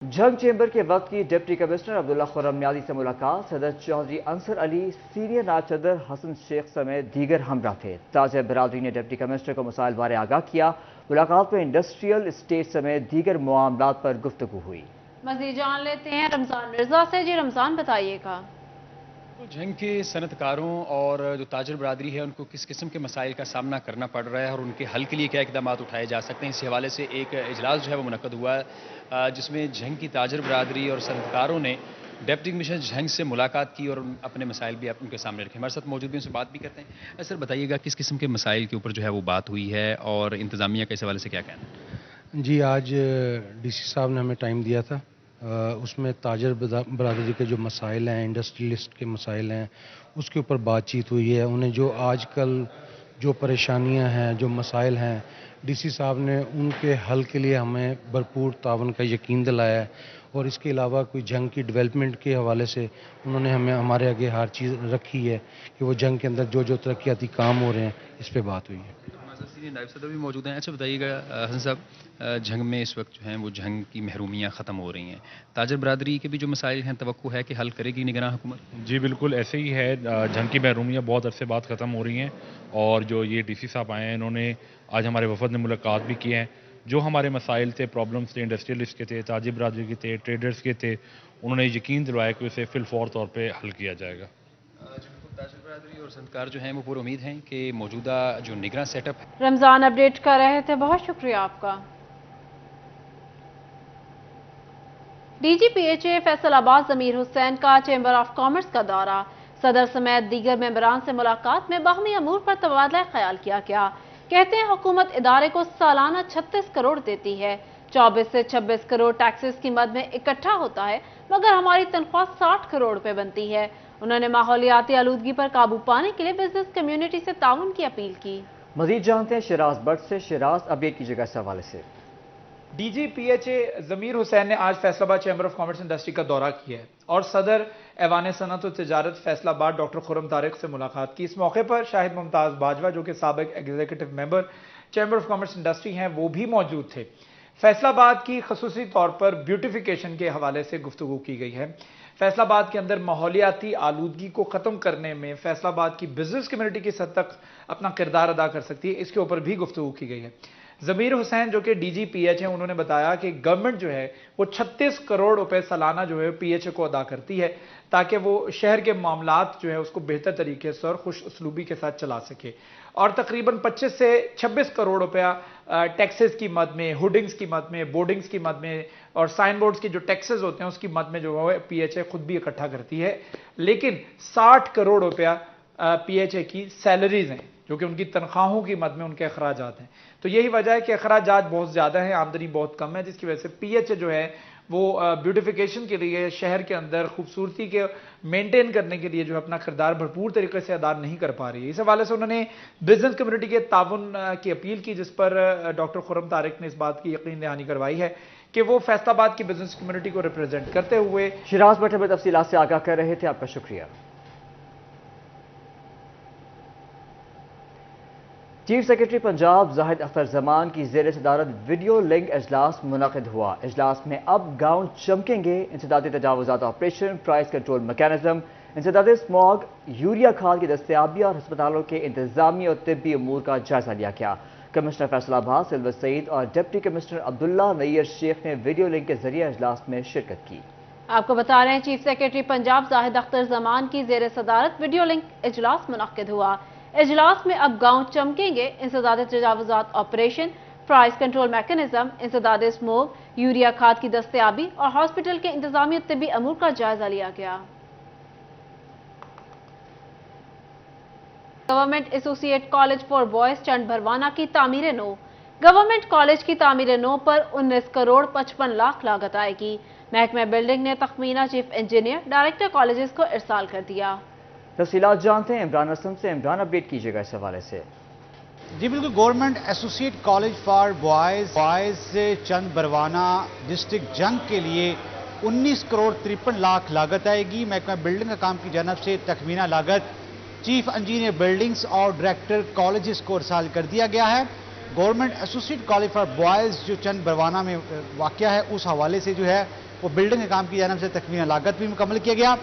जंग चैम्बर के वक्त की डिप्टी कमिश्नर अब्दुल्ला खुर्रम नियाज़ी से मुलाकात। सदर चौधरी अंसर अली, सीनियर नायब सदर हसन शेख समेत दीगर हमरा थे। ताजर बरादरी ने डिप्टी कमिश्नर को मसाइल बारे आगाह किया। मुलाकात में इंडस्ट्रियल इस्टेट समेत दीगर मामलात पर गुफ्तगू हुई। मज़ीद जान लेते हैं रमज़ान मिर्जा से। जी रमज़ान, बताइएगा। जंग के सनतकारों और जो ताजर बरादरी है उनको किस किस्म के मसाइल का सामना करना पड़ रहा है और उनके हल के लिए क्या इकदाम उठाए जा सकते हैं, इस हवाले से एक इजलास जो है वो मुनक्कद हुआ है, जिसमें जंग की ताजर बरादरी और सनतकारों ने डिप्टी कमिश्नर जंग से मुलाकात की और अपने मसाइल भी उनके सामने रखे। हमारे साथ मौजूद भी उनसे बात भी करते हैं। सर बताइएगा, किस किस्म के मसाइल के ऊपर जो है वो बात हुई है और इंतज़ामिया के इस हवाले से क्या कहना? जी, आज डीसी साहब ने हमें टाइम दिया था। उसमें ताजर बरादरी के जो मसाइल हैं, इंडस्ट्रियलिस्ट के मसाइल हैं, उसके ऊपर बातचीत हुई है। उन्हें जो आजकल जो परेशानियां हैं, जो मसाइल हैं, डीसी साहब ने उनके हल के लिए हमें भरपूर तावन का यकीन दिलाया है। और इसके अलावा कोई जंग की डेवलपमेंट के हवाले से उन्होंने हमें हमारे आगे हर चीज़ रखी है कि वो जंग के अंदर जो जो तरक्याती काम हो रहे हैं, इस पर बात हुई है। सीनियर नायब सदर भी मौजूद हैं। अच्छा बताइएगा हसन साहब, जंग में इस वक्त जो हैं वो जंग की महरूमियाँ ख़त्म हो रही हैं, ताजर बरादरी के भी जो मसाइल हैं तवक्को है कि हल करेगी निगरान हुकूमत? जी बिल्कुल ऐसे ही है। जंग की महरूमियाँ बहुत अरसे बाद ख़त्म हो रही हैं और जो ये डीसी साहब आए हैं, इन्होंने आज हमारे वफद ने मुलाकात भी की है। जो हमारे मसाइल थे, प्रॉब्लम्स थे, इंडस्ट्रियलिस्ट के थे, ताजर बरादरी के थे, ट्रेडर्स के थे, उन्होंने यकीन दिलवाया कि उसे फिलफौर तौर पर हल किया जाएगा। ताजर बरादरी और सनतकार जो हैं वो पूरी उम्मीद हैं कि मौजूदा जो निगरान सेटअप है। रमज़ान अपडेट कर रहे थे, बहुत शुक्रिया आपका। DGPHA फैसलाबाद ज़मीर हुसैन का चैम्बर ऑफ कॉमर्स का दौरा। सदर समेत दीगर मेंबरान से मुलाकात में बाहमी अमूर पर तबादला ख्याल किया गया। कहते हैं हुकूमत इदारे को सालाना 36 करोड़ देती है, 24 से 26 करोड़ टैक्सेस की मद में इकट्ठा होता है, मगर हमारी तनख्वाह 60 करोड़ रुपए बनती है। उन्होंने माहौलियाती आलूदगी पर काबू पाने के लिए बिजनेस कम्युनिटी से ताउन की अपील की। मजीद जानते हैं शिराज भट्ट से। शिराज, अपडेट कीजिएगा इस हवाले से। DGPHA ज़मीर हुसैन ने आज Faisalabad chamber of commerce industry का दौरा किया है और सदर ऐवान सनत और तिजारत फैसलाबाद डॉक्टर खुर्रम तारिक से मुलाकात की। इस मौके पर शाहिद मुमताज़ बाजवा, जो कि साबिक executive member chamber of commerce industry हैं, वो भी मौजूद थे। फैसलाबाद की खसूसी तौर पर ब्यूटिफिकेशन के हवाले से गुफ्तगू की गई है। फैसलाबाद के अंदर माहौलियाती आलूदगी को ख़त्म करने में फैसलाबाद की बिजनेस कम्युनिटी किस हद तक अपना किरदार अदा कर सकती है, इसके ऊपर भी गुफ्तगू की गई है। ज़मीर हुसैन, जो कि DGPH हैं, उन्होंने बताया कि गवर्नमेंट जो है वो 36 करोड़ रुपए सालाना जो है PHA को अदा करती है, ताकि वो शहर के मामलात जो है उसको बेहतर तरीके से और खुश उसलूबी के साथ चला सके। और तकरीबन 25 से 26 करोड़ रुपया टैक्सेस की मद में, हुडिंग्स की मद में, बोर्डिंग्स की मद में और साइन बोर्ड्स के जो टैक्सेस होते हैं उसकी मद में जो है PHA खुद भी इकट्ठा करती है। लेकिन 60 करोड़ रुपया PHA की सैलरीज हैं, जो कि उनकी तनख्वाहों की मद में उनके अखराजात हैं। तो यही वजह है कि अखराजात बहुत ज़्यादा हैं, आमदनी बहुत कम है, जिसकी वजह से PHA जो है वो ब्यूटिफिकेशन के लिए, शहर के अंदर खूबसूरती के मेंटेन करने के लिए जो है अपना किरदार भरपूर तरीके से अदा नहीं कर पा रही है। इस हवाले से उन्होंने बिजनेस कम्युनिटी के ताउन की अपील की, जिस पर डॉक्टर खुर्रम तारिक ने इस बात की यकीन दहानी करवाई है कि वो फैसलाबाद की बिजनेस कम्युनिटी को रिप्रेजेंट करते हुए। शिराज भट्ट में तफसीलात से आगाह कर रहे थे, आपका शुक्रिया। चीफ सेक्रेटरी पंजाब जाहिद अख्तर जमान की ज़ेर सदारत वीडियो लिंक इजलास मुनक़िद हुआ। इजलास में अब गाँव चमकेंगे, इंसदादी तजावुज़ात ऑपरेशन, प्राइस कंट्रोल मैकेनिज्म, इंसदादी स्मॉग, यूरिया खाद की दस्तियाबी और अस्पतालों के इंतजामी और तिब्बी अमूर का जायजा लिया गया। कमिश्नर फैसलाबाद सिल्वर सईद और डिप्टी कमिश्नर अब्दुल्ला नैयर शेख ने वीडियो लिंक के जरिए इजलास में शिरकत की। आपको बता रहे हैं, चीफ सेक्रेटरी पंजाब जाहिद अख्तर जमान की ज़ेर सदारत वीडियो लिंक इजलास मुनक़िद हुआ। इजलास में अब गाँव चमकेंगे, इंसदादी तजावुज़ात ऑपरेशन, प्राइस कंट्रोल मैकेनिज्म, इंसदादी स्मोक, यूरिया खाद की दस्तियाबी और हॉस्पिटल के इंतजामी और तिब्बी अमूर का जायजा लिया गया। Government associate college for boys Chand Bharwana की तामीर नो। गवर्नमेंट कॉलेज की तामीर नो पर 19 करोड़ 55 लाख लागत आएगी। महकमा बिल्डिंग ने तखमीना चीफ इंजीनियर डायरेक्टर कॉलेजेस को इरसाल कर दिया। तफसीलात जानते हैं इमरान असम से। इमरान, अपडेट कीजिएगा इस हवाले से। जी बिल्कुल, government associate college for boys से चंद बरवाना डिस्ट्रिक्ट जंग के लिए 19 करोड़ 53 लाख लागत आएगी। महकमा बिल्डिंग का काम की जानब से तखमीना लागत चीफ इंजीनियर बिल्डिंग्स और डायरेक्टर कॉलेजेस को इरसाल कर दिया गया है। Government associate college for boys जो चंद बरवाना में वाक़या है, उस हवाले से जो है वो बिल्डिंग के काम की जानिब से तकमीना लागत भी मुकम्मल किया गया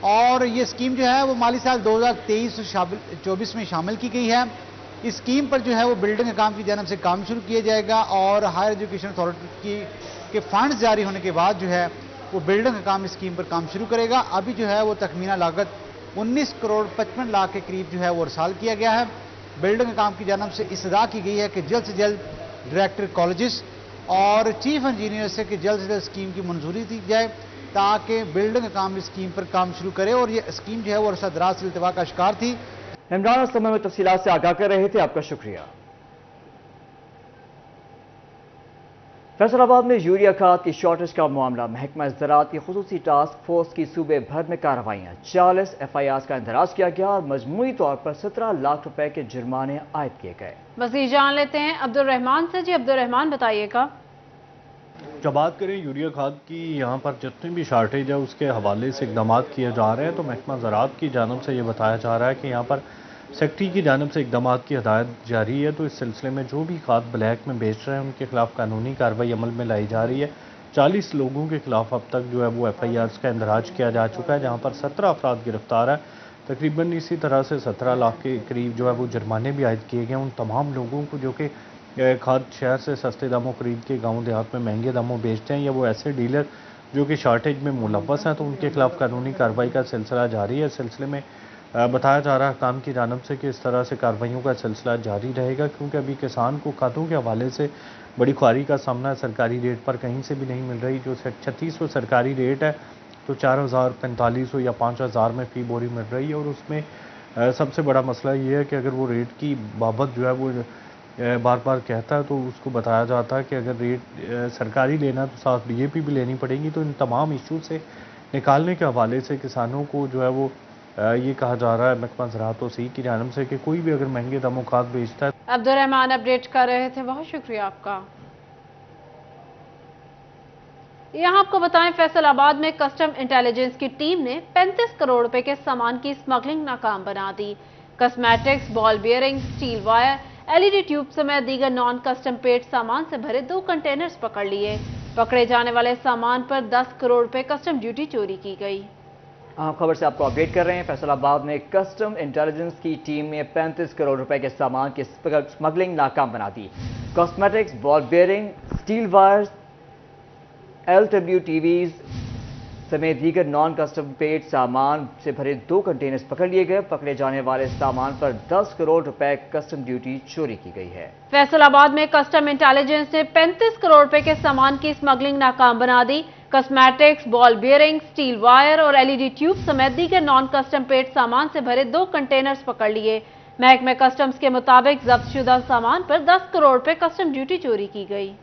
और ये स्कीम जो है वो माली साल 2023-24 में शामिल की गई है। इस स्कीम पर जो है वो बिल्डिंग के काम की जानिब से काम शुरू किया जाएगा और हायर एजुकेशन अथॉरिटी के फंड जारी होने के बाद जो है वो बिल्डिंग का काम इस स्कीम पर काम शुरू करेगा। अभी जो है वो तखमीना लागत 19 करोड़ 55 लाख के करीब जो है वो अरसाल किया गया है। बिल्डिंग के काम की जानिब से इस्तदा की गई है कि जल्द से जल्द डायरेक्टर कॉलेजेस और चीफ इंजीनियर से कि जल्द से जल्द स्कीम की मंजूरी दी जाए ताकि बिल्डिंग का काम इस स्कीम पर काम शुरू करे और ये स्कीम जो है वो अरसा दराज से इल्तवा का शिकार थी। इमरान समय में तफसीलात से आगाह कर रहे थे, आपका शुक्रिया। फैसलाबाद में यूरिया खाद की शॉर्टेज का मामला, महकमा ज़राअत की खुसूसी टास्क फोर्स की सूबे भर में कार्रवाइयाँ, 40 FIRs का इंदराज किया गया और मजमूई तौर पर 17 लाख रुपए के जुर्माने आयद किए गए। मज़ीद जान लेते हैं अब्दुल रहमान से। जी अब्दुल रहमान, बताइएगा। जब बात करें यूरिया खाद की, यहाँ पर जितनी भी शार्टेज है उसके हवाले से इकदाम किए जा रहे हैं, तो महकमा ज़राअत की जानब से ये बताया जा रहा है कि यहाँ पर सेक्रेटरी की जानब से इकदाम की हदायत जारी है। तो इस सिलसिले में जो भी खाद ब्लैक में बेच रहे हैं उनके खिलाफ कानूनी कार्रवाई अमल में लाई जा रही है। 40 लोगों के खिलाफ अब तक जो है वो FIRs का इंदराज किया जा चुका है, जहाँ पर 17 अफराद गिरफ्तार हैं। तकरीबन इसी तरह से 17 लाख के करीब जो है वो जुर्माने भी आयद किए गए उन तमाम लोगों को जो कि खाद शहर से सस्ते दामों खरीद के गाँव देहात में महंगे दामों बेचते हैं, या वो ऐसे डीलर जो कि शार्टेज में मुलव्वस हैं, तो उनके खिलाफ कानूनी कार्रवाई का सिलसिला जारी है। इस सिलसिले में बताया जा रहा है काम की जानब से कि इस तरह से कार्रवाइयों का सिलसिला जारी रहेगा, क्योंकि अभी किसान को खादों के हवाले से बड़ी ख्वारी का सामना सरकारी रेट पर कहीं से भी नहीं मिल रही। जो 3600 सरकारी रेट है तो 4000, 4500 या 5000 में फ़ी बोरी मिल रही है। और उसमें सबसे बड़ा मसला ये है कि अगर वो रेट की बाबत जो है वो बार बार कहता है तो उसको बताया जाता है कि अगर रेट सरकारी लेना तो साथ DAP भी लेनी पड़ेगी। तो इन तमाम इशू से निकालने के हवाले से किसानों को जो है वो ये कहा जा रहा है महकमा ज़राअत सी की जानब से कि कोई भी अगर महंगे दामों खाद बेचता है। अब्दुल रहमान अपडेट कर रहे थे, बहुत शुक्रिया आपका। यहाँ आपको बताएं, फैसलाबाद में कस्टम इंटेलिजेंस की टीम ने 35 करोड़ रुपए के सामान की स्मगलिंग नाकाम बना दी। Cosmetics, ball bearing, steel wire, LED tube समेत दीगर नॉन कस्टम पेड सामान से भरे 2 कंटेनर्स पकड़ लिए। पकड़े जाने वाले सामान पर 10 करोड़ रुपए कस्टम ड्यूटी चोरी की गई। अहम खबर से आपको अपडेट कर रहे हैं। फैसलाबाद में कस्टम इंटेलिजेंस की टीम ने 35 करोड़ रुपए के सामान की स्मगलिंग नाकाम बना दी। Cosmetics, ball bearing, steel wires, LWTVs समेत दीगर नॉन कस्टम पेड सामान से भरे 2 कंटेनर्स पकड़ लिए गए। पकड़े जाने वाले सामान पर 10 करोड़ रुपए कस्टम ड्यूटी चोरी की गई है। फैसलाबाद में कस्टम इंटेलिजेंस ने 35 करोड़ रुपए के सामान की स्मगलिंग नाकाम बना दी। Cosmetics, ball bearing, steel wire और LED ट्यूब समेत दीगर नॉन कस्टम पेड सामान से भरे 2 कंटेनर्स पकड़ लिए। महकमे कस्टम्स के मुताबिक जब्तशुदा सामान पर 10 करोड़ रुपए कस्टम ड्यूटी चोरी की गई।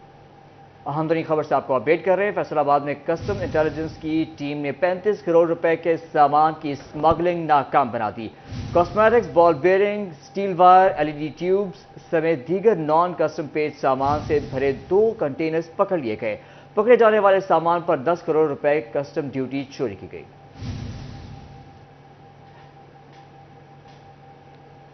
अहम तरीन खबर से आपको अपडेट कर रहे हैं। फैसलाबाद में कस्टम इंटेलिजेंस की टीम ने 35 करोड़ रुपए के सामान की स्मगलिंग नाकाम बना दी। Cosmetics, ball bearing, steel wire, LED tubes समेत दीगर नॉन कस्टम पेड सामान से भरे 2 कंटेनर्स पकड़ लिए गए। पकड़े जाने वाले सामान पर 10 करोड़ रुपए कस्टम ड्यूटी चोरी की गई।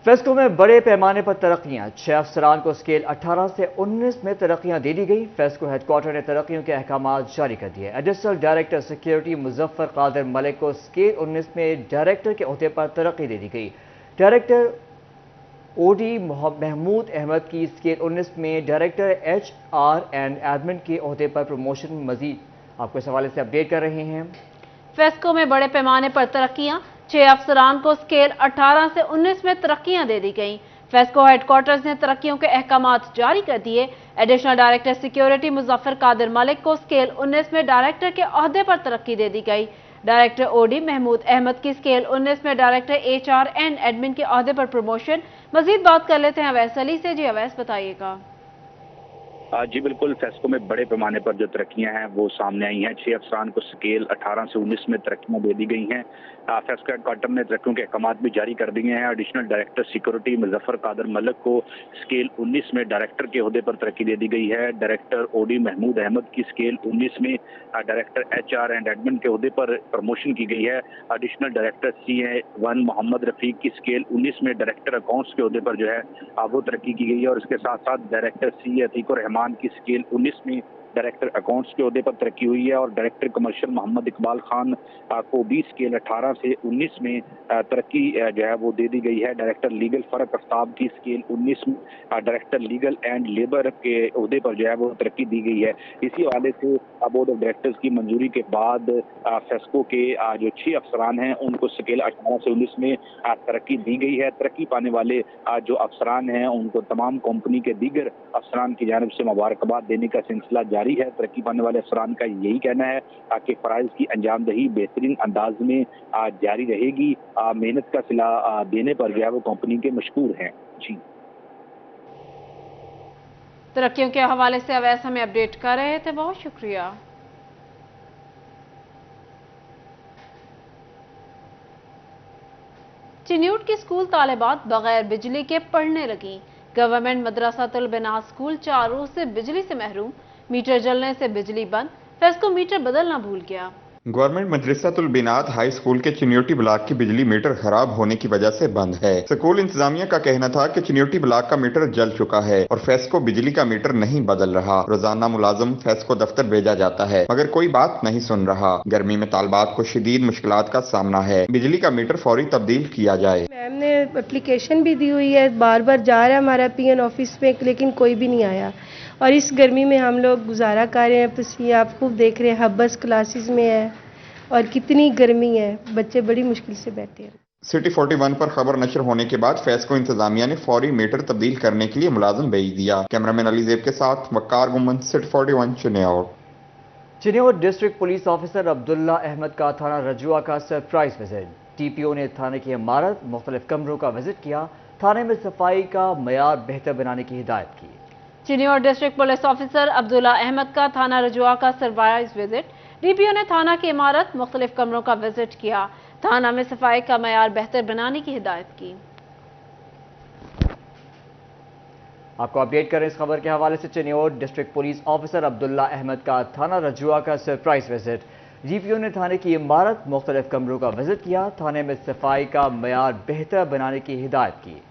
फेस्को में बड़े पैमाने पर तरक्कियां, 6 अफसरान को स्केल 18 से 19 में तरक्कियां दे दी गई। फेस्को हेडक्वार्टर ने तरक्कियों के अहकाम जारी कर दिए। Additional director security Muzaffar Qadir Malik को स्केल 19 में डायरेक्टर के ओहदे पर तरक्की दे दी गई। डायरेक्टर OD महमूद अहमद की स्केल 19 में डायरेक्टर HR एंड एडमिन के ओहदे पर प्रमोशन। मजीद आपको इस हवाले से अपडेट कर रहे हैं। फेस्को में बड़े पैमाने पर तरक्कियां, 6 अफसरान को स्केल 18 से 19 में तरक्कियां दे दी गई। फेस्को हेडक्वार्टर्स ने तरक्कियों के अहकाम जारी कर दिए। Additional director security Muzaffar Qadir Malik को स्केल 19 में डायरेक्टर के ओहदे पर तरक्की दे दी गई। डायरेक्टर OD महमूद अहमद की स्केल 19 में डायरेक्टर HR एंड एडमिन के ओहदे पर प्रमोशन। मजीद बात कर लेते हैं अवैस अली से। जी अवैस, बताइएगा। जी बिल्कुल, फेस्को में बड़े पैमाने पर जो तरक्कियां हैं वो सामने आई हैं। 6 अफसरान को स्केल 18 से 19 में तरक्कियां दे दी गई हैं। फेस्को हेडक्वार्टर ने तरक्कियों के अहकाम भी जारी कर दिए हैं। Additional director security Muzaffar Qadir Malik को स्केल 19 में डायरेक्टर के ओहदे पर तरक्की दे दी गई है। डायरेक्टर OD महमूद अहमद की स्केल 19 में डायरेक्टर HR एंड एडमिन के ओहदे पर प्रमोशन की गई है। Additional director CA1 Mohammad Rafiq की स्केल 19 में डायरेक्टर अकाउंट्स के ओहदे पर जो है वो तरक्की की गई है। और इसके साथ साथ डायरेक्टर CA अतीकुर रहमान की स्केल 19 में डायरेक्टर अकाउंट्स के ओहदे पर तरक्की हुई है और डायरेक्टर कमर्शियल मोहम्मद इकबाल खान को भी स्केल 18 से 19 में तरक्की जो है वो दे दी गई है। डायरेक्टर लीगल फरक आफ्ताब की स्केल 19 में डायरेक्टर लीगल एंड लेबर के ओहदे पर जो है वो तरक्की दी गई है। इसी हवाले से बोर्ड ऑफ डायरेक्टर्स की मंजूरी के बाद फेस्को के जो 6 अफसरान हैं उनको स्केल 18 से 19 में तरक्की दी गई है। तरक्की पाने वाले जो अफसरान हैं उनको तमाम कंपनी के दीगर अफसरान की जानिब से मुबारकबाद देने का सिलसिला जारी है। तरक्की पाने वाले अफसरान का यही कहना है कि फराइज की अंजामदही बेहतरीन अंदाज में जारी रहेगी। मेहनत का सिला देने पर जो है वो कंपनी के मशकूर हैं। जी, तरक्कियों के हवाले से अवैस हमें अपडेट कर रहे थे, बहुत शुक्रिया। चिन्यूट की स्कूल तालिबात बगैर बिजली के पढ़ने लगी। गवर्नमेंट मदरसातुल बिनात स्कूल 4 रोज से बिजली से महरूम, मीटर जलने से बिजली बंद, फेस्को मीटर बदलना भूल गया। गवर्नमेंट मदरसातुल बिनात हाई स्कूल के चिन्योटी ब्लॉक की बिजली मीटर खराब होने की वजह से बंद है। स्कूल इंतजामिया का कहना था कि चिन्योटी ब्लॉक का मीटर जल चुका है और फेस्को बिजली का मीटर नहीं बदल रहा। रोजाना मुलाजिम फेस्को दफ्तर भेजा जाता है मगर कोई बात नहीं सुन रहा। गर्मी में तालबात को शदीद मुश्किलात का सामना है। बिजली का मीटर फौरी तब्दील किया जाए। मैम ने एप्लीकेशन भी दी हुई है, बार बार जा रहा है हमारा पीएन ऑफिस में, लेकिन कोई भी नहीं आया और इस गर्मी में हम लोग गुजारा कर रहे हैं। पसीने आप खूब देख रहे हैं, हब्बस क्लासेस में है और कितनी गर्मी है, बच्चे बड़ी मुश्किल से बैठे हैं। सिटी 41 पर खबर नशर होने के बाद फेस्को इंतजामिया ने फौरी मीटर तब्दील करने के लिए मुलाजिम भेज दिया। कैमरामैन अली ज़ेब के साथ Waqar Gumman, city 41 Chiniot. Chiniot district police officer Abdullah Ahmad का थाना रजुआ का सरप्राइज विजिट। टीपीओ ने थाने की इमारत, मुख्तलिफ कमरों का विजिट किया। थाने में सफाई का मयार बेहतर बनाने की हिदायत की। Chiniot district police officer Abdullah Ahmad का थाना रजुआ का सरप्राइज विजिट। डीपीओ ने थाना की इमारत, मुख्तलिफ कमरों का विजिट किया। थाना में सफाई का मयार बेहतर बनाने की हिदायत की। आपको अपडेट करें इस खबर के हवाले से। Chiniot district police officer Abdullah Ahmad का थाना रजुआ का सरप्राइज विजिट। डीपीओ ने थाने की इमारत, मुख्तलिफ कमरों का विजिट किया। थाने में सफाई का मयार बेहतर बनाने की हिदायत की।